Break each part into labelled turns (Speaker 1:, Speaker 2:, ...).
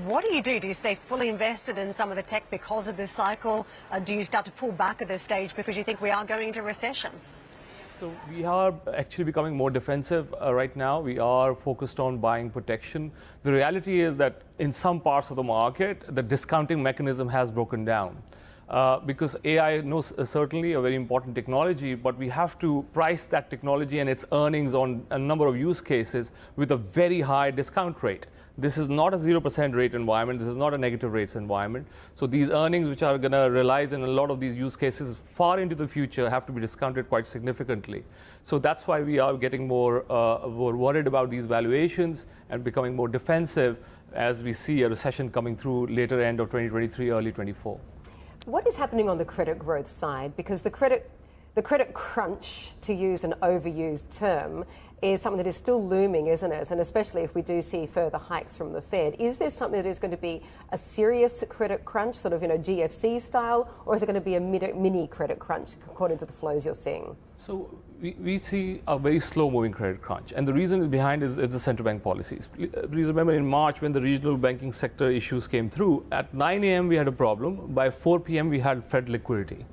Speaker 1: What do you do? Do you stay fully invested in some of the tech because of this cycle? Do you start to pull back at this stage because you think we are going into recession?
Speaker 2: So we are actually becoming more defensive right now. We are focused on buying protection. The reality is that in some parts of the market, the discounting mechanism has broken down. Because AI knows certainly a very important technology, but we have to price that technology and its earnings on a number of use cases with a very high discount rate. This is not a 0% rate environment. This is not a negative rates environment. So these earnings, which are going to realize in a lot of these use cases far into the future, have to be discounted quite significantly. So that's why we are getting more worried about these valuations and becoming more defensive as we see a recession coming through later end of 2023, early 24.
Speaker 3: What is happening on the credit growth side? Because the credit crunch, to use an overused term, is something that is still looming, isn't it? And especially if we do see further hikes from the Fed. Is this something that is going to be a serious credit crunch, sort of, GFC style, or is it going to be a mini credit crunch according to the flows you're seeing?
Speaker 2: So we see a very slow-moving credit crunch, and the reason behind is the central bank policies. Please remember, in March, when the regional banking sector issues came through, at 9 a.m. we had a problem. By 4 p.m. we had Fed liquidity.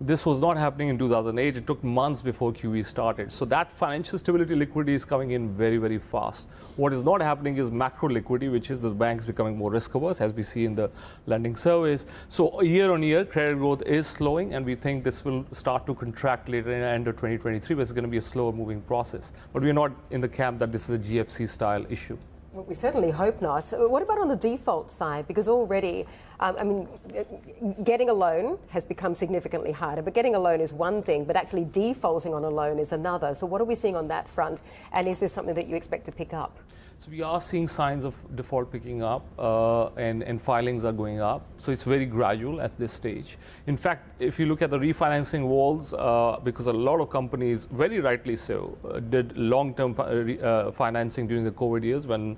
Speaker 2: This was not happening in 2008. It took months before QE started. So that financial stability liquidity is coming in very, very fast. What is not happening is macro liquidity, which is the banks becoming more risk averse, as we see in the lending surveys. So year on year, credit growth is slowing, and we think this will start to contract later in the end of 2023, but it's going to be a slower moving process. But we're not in the camp that this is a GFC style issue.
Speaker 3: Well, we certainly hope not. So what about on the default side? Because already, getting a loan has become significantly harder, but getting a loan is one thing, but actually defaulting on a loan is another. So what are we seeing on that front? And is this something that you expect to pick up?
Speaker 2: So we are seeing signs of default picking up, and filings are going up. So it's very gradual at this stage. In fact, if you look at the refinancing walls, because a lot of companies, very rightly so, did long-term financing during the COVID years when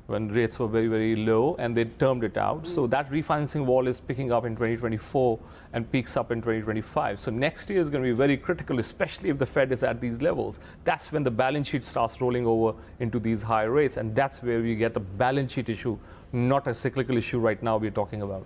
Speaker 2: rates were very, very low, and they termed it out. So that refinancing wall is picking up in 2024 and peaks up in 2025. So next year is going to be very critical, especially if the Fed is at these levels. That's when the balance sheet starts rolling over into these high rates, and that's where we get a balance sheet issue, not a cyclical issue right now we're talking about.